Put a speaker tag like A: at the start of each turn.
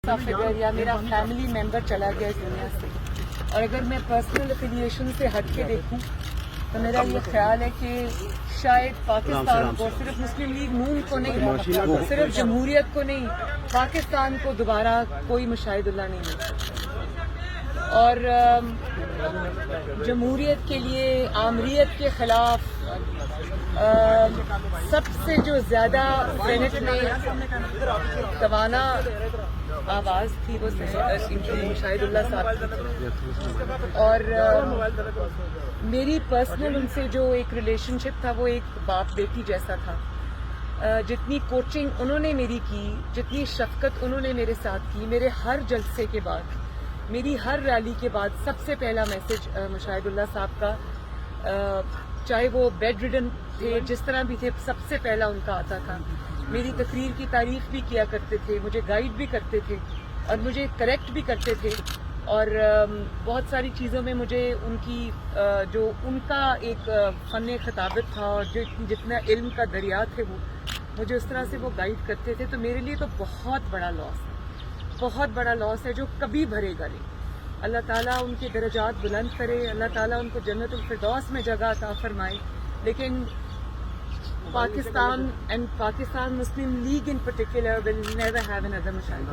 A: Figure یا میرا family member چلا گیا اس دنیا سے، اور اگر میں پرسنل افیلیشن سے ہٹ کے دیکھوں تو میرا یہ خیال ہے کہ شاید پاکستان کو، صرف مسلم لیگ نون کو نہیں، صرف جمہوریت کو نہیں، پاکستان کو دوبارہ کوئی مشاہد اللہ نہیں مل سکتا۔ اور جمہوریت کے لیے، آمریت کے خلاف سب سے جو زیادہ سینٹ میں توانا آواز تھی وہ مشاہد اللہ صاحب کی، اور میری پرسنل ان سے جو ایک ریلیشن شپ تھا وہ ایک باپ بیٹی جیسا تھا۔ جتنی کوچنگ انہوں نے میری کی، جتنی شفقت انہوں نے میرے ساتھ کی، میرے ہر جلسے کے بعد، میری ہر ریلی کے بعد سب سے پہلا میسج مشاہد اللہ صاحب کا، چاہے وہ بیڈ ریڈن تھے، جس طرح بھی تھے، سب سے پہلا ان کا آتا تھا۔ میری تقریر کی تعریف بھی کیا کرتے تھے، مجھے گائیڈ بھی کرتے تھے اور مجھے کریکٹ بھی کرتے تھے، اور بہت ساری چیزوں میں مجھے ان کی جو ان کا ایک فن خطابت تھا اور جتنا علم کا دریا تھے وہ مجھے اس طرح سے وہ گائیڈ کرتے تھے، تو میرے لیے تو بہت بڑا لاس ہے، بہت بڑا لاس ہے جو کبھی بھرے گا نہیں۔ اللہ تعالیٰ ان کے درجات بلند کرے، اللہ تعالیٰ ان کو جنت الفردوس میں جگہ عطا فرمائے، لیکن Pakistan and Pakistan Muslim league in particular will never have another Mushahid.